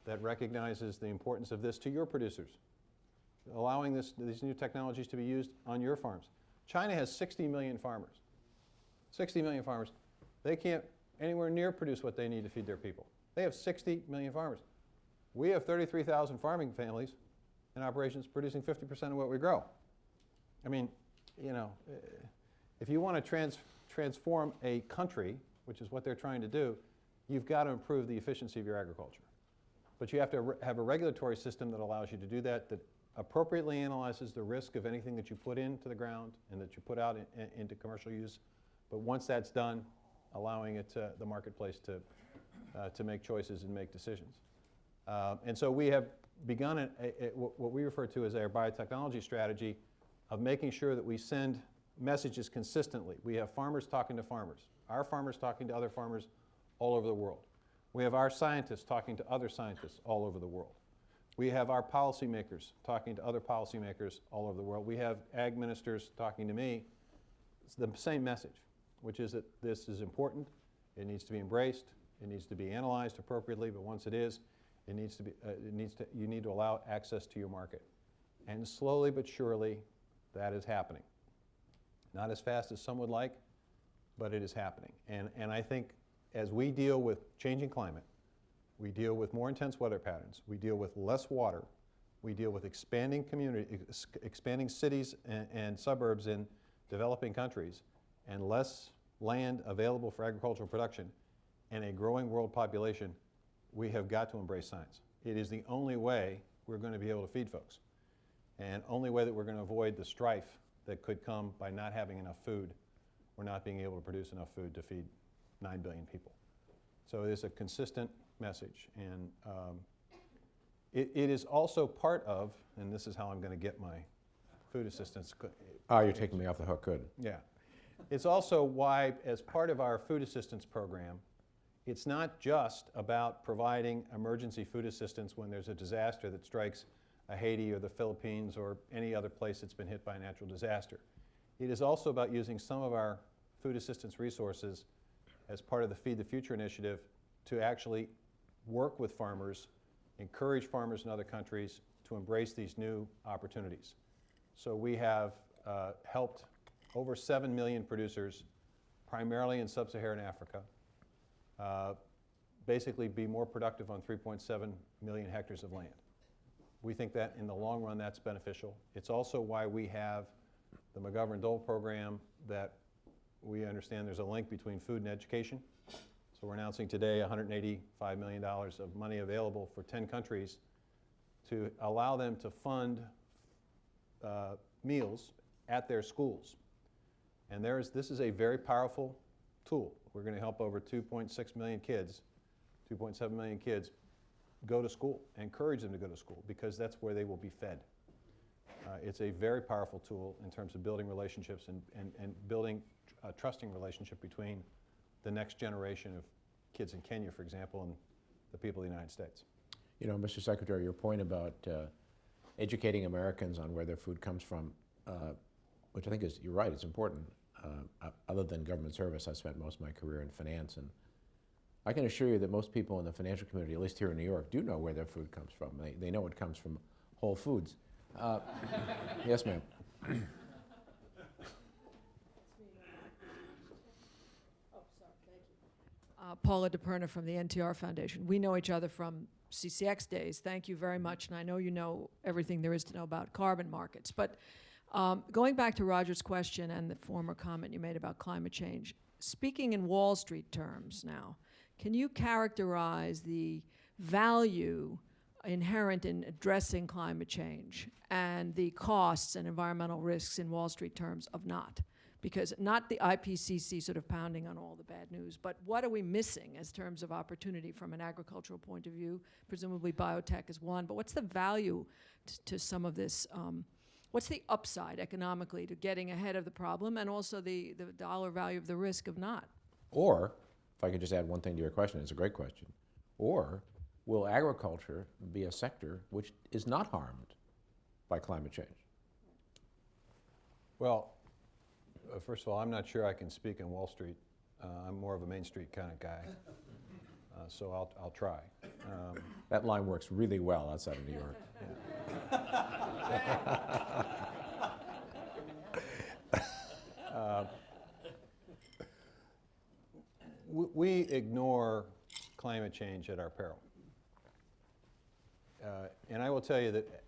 that recognizes the importance of this to your producers, allowing these new technologies to be used on your farms. China has 60 million farmers. 60 million farmers. They can't anywhere near produce what they need to feed their people. They have 60 million farmers. We have 33,000 farming families in operations producing 50% of what we grow. I mean, you know, if you want to transform a country, which is what they're trying to do, you've got to improve the efficiency of your agriculture. But you have to have a regulatory system that allows you to do that, that appropriately analyzes the risk of anything that you put into the ground and that you put out into commercial use. But once that's done, allowing it to the marketplace to make choices and make decisions. And so we have begun what we refer to as our biotechnology strategy of making sure that we send messages consistently. We have farmers talking to farmers, our farmers talking to other farmers all over the world. We have our scientists talking to other scientists all over the world. We have our policymakers talking to other policymakers all over the world. We have ag ministers talking to me. It's the same message, which is that this is important, it needs to be embraced, it needs to be analyzed appropriately, but once it is, you need to allow access to your market. And slowly but surely, that is happening. Not as fast as some would like, but it is happening. And I think as we deal with changing climate, we deal with more intense weather patterns, we deal with less water, we deal with expanding expanding cities and suburbs in developing countries, and less land available for agricultural production, and a growing world population, we have got to embrace science. It is the only way we're going to be able to feed folks, and only way that we're going to avoid the strife that could come by not having enough food or not being able to produce enough food to feed 9 billion people. So it is a consistent message, and it is also part of, and this is how I'm going to get my food assistance. Oh, you're taking me off the hook, good. Yeah. It's also why, as part of our food assistance program, it's not just about providing emergency food assistance when there's a disaster that strikes Haiti or the Philippines or any other place that's been hit by a natural disaster. It is also about using some of our food assistance resources as part of the Feed the Future initiative to actually work with farmers, encourage farmers in other countries to embrace these new opportunities. So we have helped over 7 million producers, primarily in sub-Saharan Africa, basically be more productive on 3.7 million hectares of land. We think that in the long run that's beneficial. It's also why we have the McGovern-Dole program that we understand there's a link between food and education. So we're announcing today $185 million of money available for 10 countries to allow them to fund meals at their schools. And this is a very powerful tool. We're going to help over 2.6 million kids, 2.7 million kids go to school, encourage them to go to school, because that's where they will be fed. It's a very powerful tool in terms of building relationships and building a trusting relationship between the next generation of kids in Kenya, for example, and the people of the United States. You know, Mr. Secretary, your point about educating Americans on where their food comes from, which I think is, you're right, it's important. Other than government service, I spent most of my career in finance, and I can assure you that most people in the financial community, at least here in New York, do know where their food comes from. They know it comes from Whole Foods. Yes, ma'am. Paula DePerna from the NTR Foundation. We know each other from CCX days. Thank you very much, and I know you know everything there is to know about carbon markets. But going back to Roger's question and the former comment you made about climate change, speaking in Wall Street terms now, can you characterize the value inherent in addressing climate change and the costs and environmental risks in Wall Street terms of not? Because not the IPCC sort of pounding on all the bad news, but what are we missing as terms of opportunity from an agricultural point of view? Presumably biotech is one, but what's the value to some of this? What's the upside economically to getting ahead of the problem, and also the dollar value of the risk of not? Or, if I could just add one thing to your question, it's a great question, or will agriculture be a sector which is not harmed by climate change? Well, first of all, I'm not sure I can speak on Wall Street. I'm more of a Main Street kind of guy, so I'll try. That line works really well outside of New York. We ignore climate change at our peril. And I will tell you that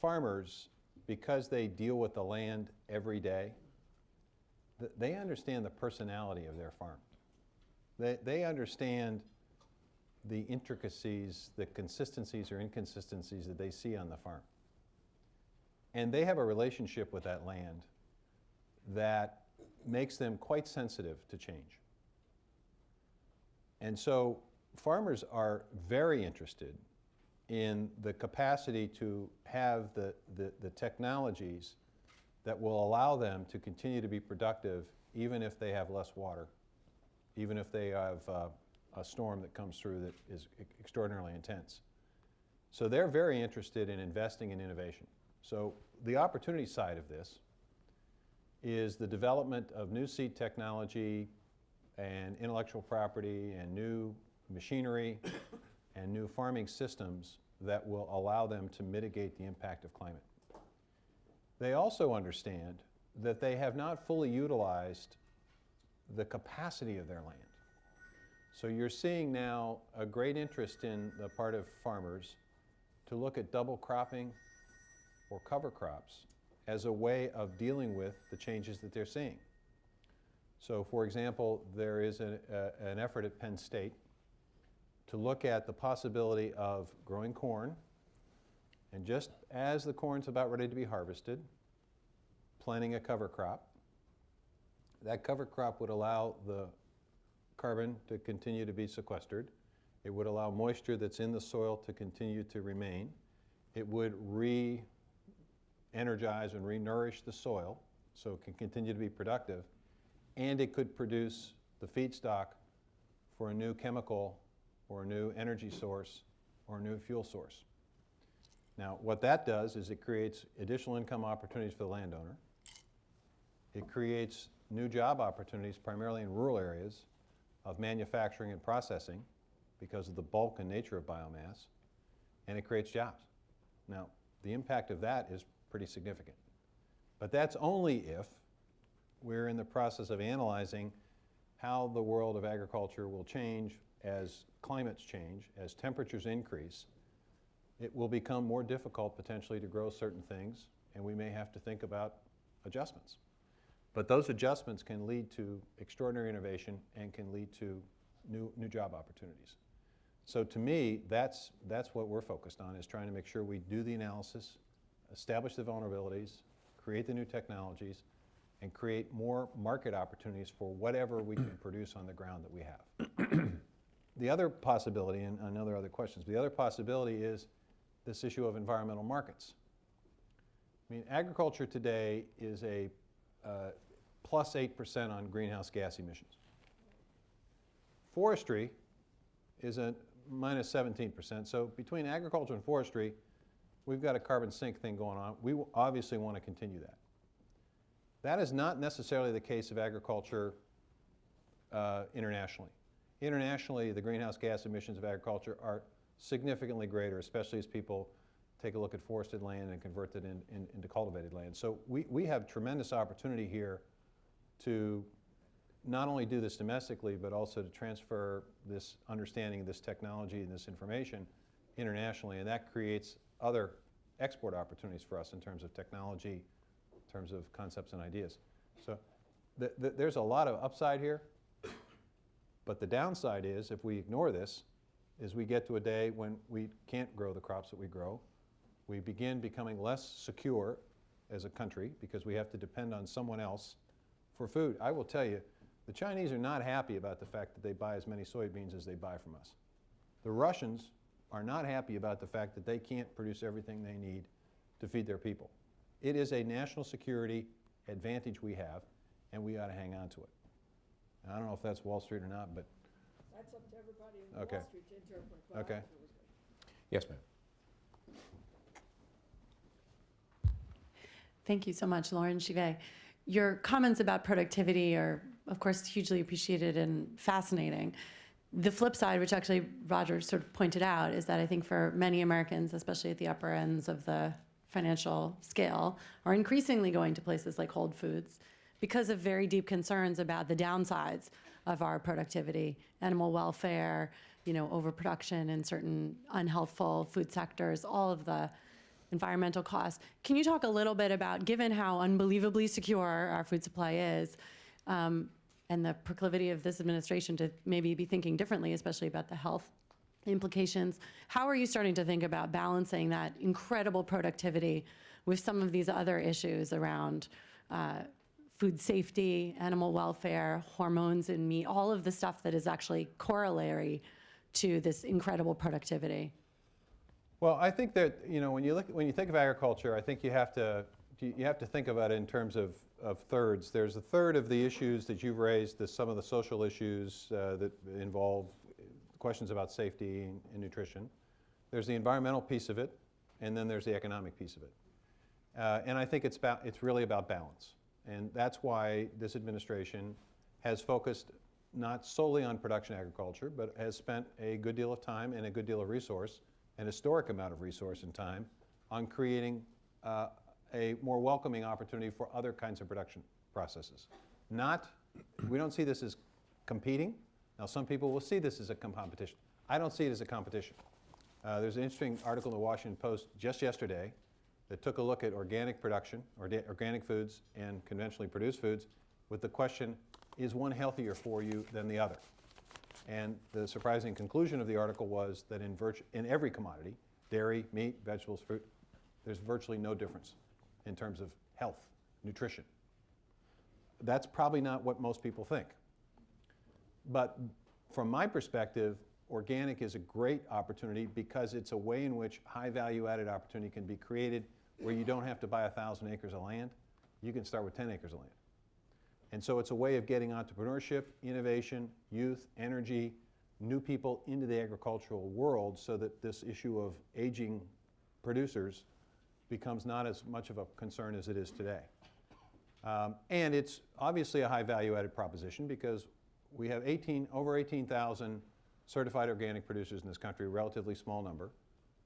farmers, because they deal with the land every day, they understand the personality of their farm. They understand the intricacies, the consistencies or inconsistencies that they see on the farm. And they have a relationship with that land that makes them quite sensitive to change. And so farmers are very interested in the capacity to have the technologies that will allow them to continue to be productive even if they have less water, even if they have a storm that comes through that is extraordinarily intense. So they're very interested in investing in innovation. So the opportunity side of this is the development of new seed technology and intellectual property and new machinery and new farming systems that will allow them to mitigate the impact of climate. They also understand that they have not fully utilized the capacity of their land. So you're seeing now a great interest in the part of farmers to look at double cropping or cover crops as a way of dealing with the changes that they're seeing. So for example, there is an effort at Penn State to look at the possibility of growing corn, and just as the corn's about ready to be harvested, planting a cover crop. That cover crop would allow the carbon to continue to be sequestered. It would allow moisture that's in the soil to continue to remain. It would re-energize and re-nourish the soil so it can continue to be productive. And it could produce the feedstock for a new chemical or a new energy source or a new fuel source. Now, what that does is it creates additional income opportunities for the landowner. It creates new job opportunities, primarily in rural areas, of manufacturing and processing because of the bulk and nature of biomass, and it creates jobs. Now, the impact of that is pretty significant. But that's only if we're in the process of analyzing how the world of agriculture will change as climates change, as temperatures increase. It will become more difficult potentially to grow certain things, and we may have to think about adjustments. But those adjustments can lead to extraordinary innovation and can lead to new job opportunities. So to me, that's what we're focused on, is trying to make sure we do the analysis, establish the vulnerabilities, create the new technologies, and create more market opportunities for whatever we can produce on the ground that we have. The other possibility, and another other questions, the other possibility is this issue of environmental markets. I mean, agriculture today is a plus 8% on greenhouse gas emissions. Forestry is a minus 17%. So between agriculture and forestry, we've got a carbon sink thing going on. We obviously want to continue that. That is not necessarily the case of agriculture internationally. Internationally, the greenhouse gas emissions of agriculture are significantly greater, especially as people take a look at forested land and convert it into cultivated land. So we have tremendous opportunity here to not only do this domestically, but also to transfer this understanding, this technology, and this information internationally, and that creates other export opportunities for us in terms of technology, in terms of concepts and ideas. So there's a lot of upside here, but the downside is, if we ignore this, is we get to a day when we can't grow the crops that we grow. We begin becoming less secure as a country because we have to depend on someone else for food. I will tell you, the Chinese are not happy about the fact that they buy as many soybeans as they buy from us. The Russians are not happy about the fact that they can't produce everything they need to feed their people. It is a national security advantage we have, and we ought to hang on to it. And I don't know if that's Wall Street or not, but That's up to everybody in Okay. Wall Street to interpret. but I Okay. thought it was good. Yes, ma'am. Thank you so much, Lauren Chivet. Your comments about productivity are, of course, hugely appreciated and fascinating. The flip side, which actually Roger sort of pointed out, is that I think for many Americans, especially at the upper ends of the financial scale, are increasingly going to places like Whole Foods because of very deep concerns about the downsides of our productivity, animal welfare, overproduction in certain unhealthful food sectors, all of the environmental costs. Can you talk a little bit about, given how unbelievably secure our food supply is, and the proclivity of this administration to maybe be thinking differently, especially about the health implications, how are you starting to think about balancing that incredible productivity with some of these other issues around food safety, animal welfare, hormones in meat, all of the stuff that is actually corollary to this incredible productivity? Well, I think that, when you think of agriculture, I think you have to think about it in terms of thirds. There's a third of the issues that you've raised, some of the social issues that involve questions about safety and nutrition. There's the environmental piece of it, and then there's the economic piece of it. And I think it's really about balance. And that's why this administration has focused not solely on production agriculture, but has spent a good deal of time and a good deal of resource, an historic amount of resource and time, on creating a more welcoming opportunity for other kinds of production processes. We don't see this as competing. Now, some people will see this as a competition. I don't see it as a competition. There's an interesting article in the Washington Post just yesterday that took a look at organic production, or organic foods and conventionally produced foods, with the question, is one healthier for you than the other? And the surprising conclusion of the article was that in every commodity, dairy, meat, vegetables, fruit, there's virtually no difference in terms of health, nutrition. That's probably not what most people think. But from my perspective, organic is a great opportunity because it's a way in which high value added opportunity can be created where you don't have to buy 1,000 acres of land. You can start with 10 acres of land. And so it's a way of getting entrepreneurship, innovation, youth, energy, new people into the agricultural world so that this issue of aging producers becomes not as much of a concern as it is today. And it's obviously a high value added proposition because we have over 18,000 certified organic producers in this country, a relatively small number.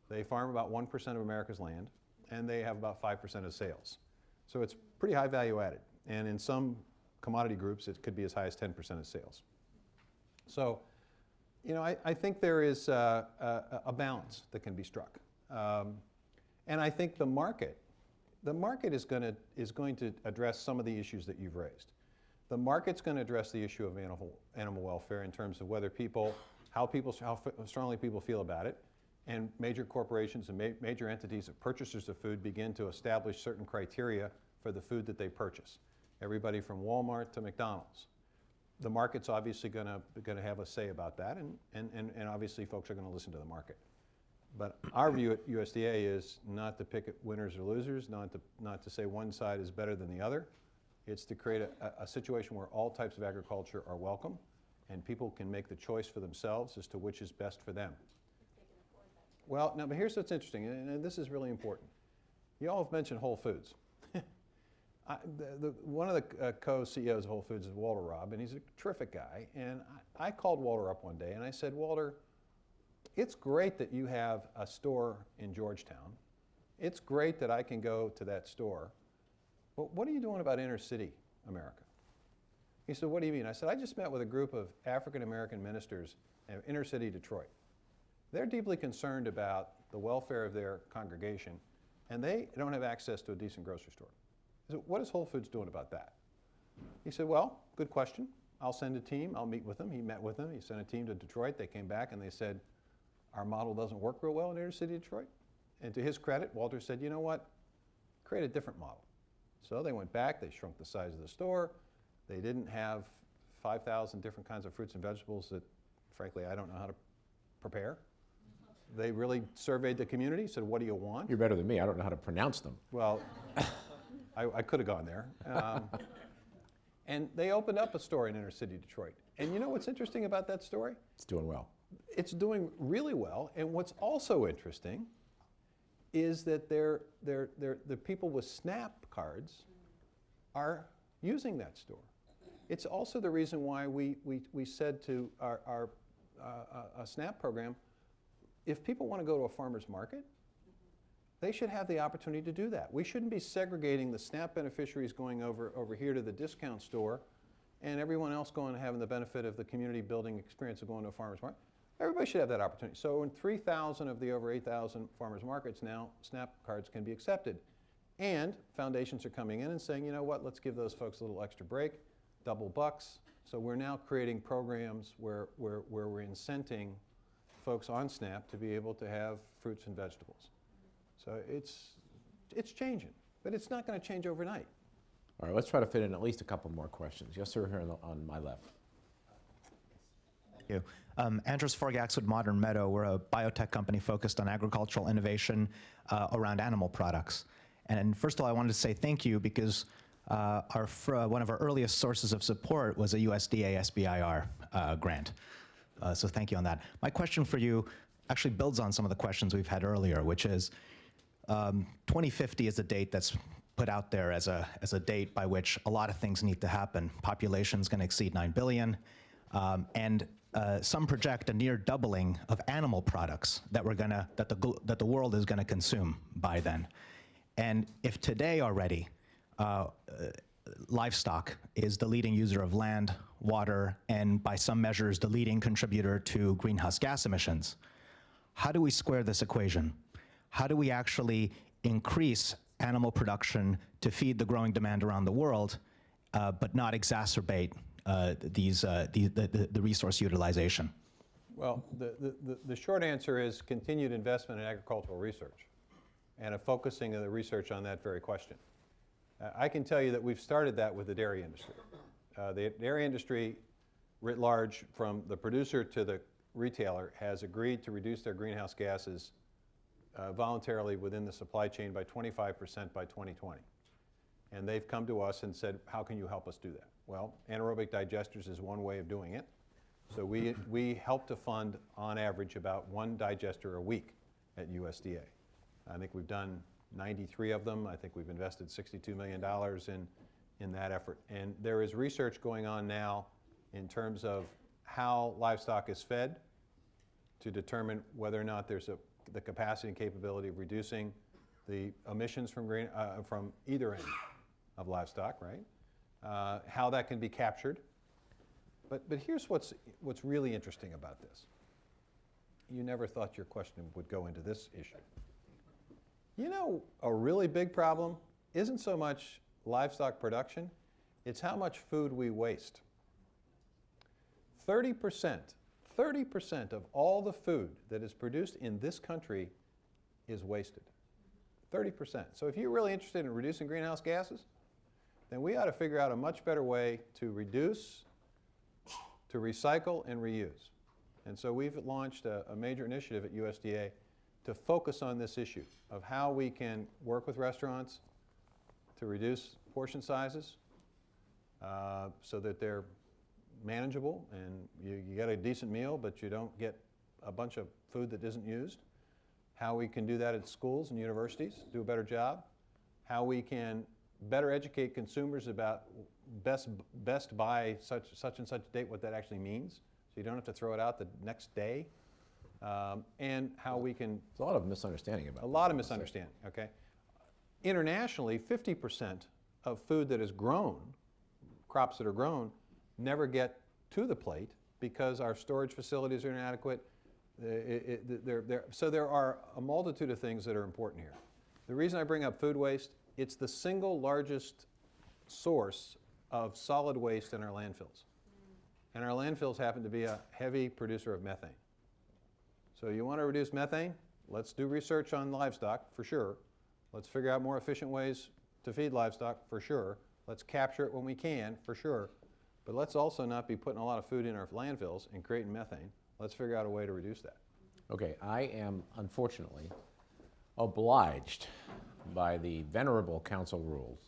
They farm about 1% of America's land, and they have about 5% of sales. So it's pretty high value added. And in some commodity groups, it could be as high as 10% of sales. So, I think there is a balance that can be struck. And I think the market is going to address some of the issues that you've raised. The market's going to address the issue of animal welfare in terms of how strongly people feel about it. And major corporations and major entities of purchasers of food begin to establish certain criteria for the food that they purchase. Everybody from Walmart to McDonald's. The market's obviously going to have a say about that, and obviously folks are going to listen to the market. But our view at USDA is not to pick winners or losers, not to say one side is better than the other. It's to create a situation where all types of agriculture are welcome, and people can make the choice for themselves as to which is best for them. Well, now, but here's what's interesting, and this is really important. You all have mentioned Whole Foods. One of the co-CEOs of Whole Foods is Walter Robb, and he's a terrific guy. And I called Walter up one day, and I said, Walter, it's great that you have a store in Georgetown. It's great that I can go to that store. But what are you doing about inner city America? He said, what do you mean? I said, I just met with a group of African-American ministers in inner city Detroit. They're deeply concerned about the welfare of their congregation, and they don't have access to a decent grocery store. I said, what is Whole Foods doing about that? He said, well, good question. I'll send a team. I'll meet with them. He met with them. He sent a team to Detroit. They came back and they said, our model doesn't work real well in inner city Detroit. And to his credit, Walter said, you know what? Create a different model. So they went back. They shrunk the size of the store. They didn't have 5,000 different kinds of fruits and vegetables that, frankly, I don't know how to prepare. They really surveyed the community, said, what do you want? You're better than me. I don't know how to pronounce them. Well, I could have gone there. And they opened up a store in inner city Detroit. And you know what's interesting about that story? It's doing well. It's doing really well. And what's also interesting is that the people with SNAP cards are using that store. It's also the reason why we said to our SNAP program, if people want to go to a farmer's market, they should have the opportunity to do that. We shouldn't be segregating the SNAP beneficiaries going over here to the discount store and everyone else going and having the benefit of the community building experience of going to a farmer's market. Everybody should have that opportunity. So in 3,000 of the over 8,000 farmers markets now, SNAP cards can be accepted. And foundations are coming in and saying, you know what, let's give those folks a little extra break, double bucks. So we're now creating programs where we're incenting folks on SNAP to be able to have fruits and vegetables. So it's changing, but it's not going to change overnight. All right, let's try to fit in at least a couple more questions. Yes, sir, here on my left. you. Andros Forgax with Modern Meadow. We're a biotech company focused on agricultural innovation around animal products. And first of all, I wanted to say thank you because one of our earliest sources of support was a USDA SBIR grant. So thank you on that. My question for you actually builds on some of the questions we've had earlier, which is 2050 is a date that's put out there as a date by which a lot of things need to happen. Population's going to exceed 9 billion. And some project a near doubling of animal products that the world is going to consume by then. And if today already livestock is the leading user of land, water, and by some measures the leading contributor to greenhouse gas emissions, how do we square this equation? How do we actually increase animal production to feed the growing demand around the world, but not exacerbate the resource utilization? Well, the short answer is continued investment in agricultural research and a focusing of the research on that very question. I can tell you that we've started that with the dairy industry. The dairy industry writ large, from the producer to the retailer, has agreed to reduce their greenhouse gases voluntarily within the supply chain by 25% by 2020. And they've come to us and said, how can you help us do that? Well, anaerobic digesters is one way of doing it. So we help to fund, on average, about one digester a week at USDA. I think we've done 93 of them. I think we've invested $62 million in that effort. And there is research going on now in terms of how livestock is fed to determine whether or not there's the capacity and capability of reducing the emissions from either end of livestock, right? How that can be captured. But here's what's really interesting about this. You never thought your question would go into this issue. You know, a really big problem isn't so much livestock production, it's how much food we waste. 30% of all the food that is produced in this country is wasted. 30%. So if you're really interested in reducing greenhouse gases, then we ought to figure out a much better way to reduce, to recycle, and reuse. And so we've launched a major initiative at USDA to focus on this issue of how we can work with restaurants to reduce portion sizes so that they're manageable and you get a decent meal, but you don't get a bunch of food that isn't used. How we can do that at schools and universities, do a better job. How we can better educate consumers about best by such and such date, what that actually means, so you don't have to throw it out the next day. And how we can... There's a lot of misunderstanding about A lot of misunderstanding, okay? Internationally, 50% of food that is grown, crops that are grown, never get to the plate because our storage facilities are inadequate. So there are a multitude of things that are important here. The reason I bring up food waste, it's the single largest source of solid waste in our landfills. And our landfills happen to be a heavy producer of methane. So you want to reduce methane? Let's do research on livestock, for sure. Let's figure out more efficient ways to feed livestock, for sure. Let's capture it when we can, for sure. But let's also not be putting a lot of food in our landfills and creating methane. Let's figure out a way to reduce that. Okay, I am unfortunately obliged by the venerable council rules,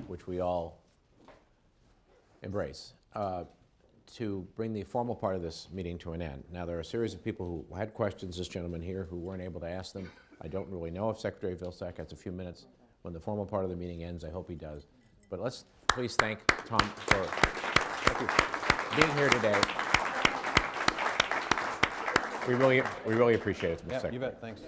which we all embrace, to bring the formal part of this meeting to an end. Now, there are a series of people who had questions, this gentleman here, who weren't able to ask them. I don't really know if Secretary Vilsack has a few minutes when the formal part of the meeting ends. I hope he does. But let's please thank Tom for being here today. We really appreciate it, Mr. Yeah, Secretary. you bet. Thanks.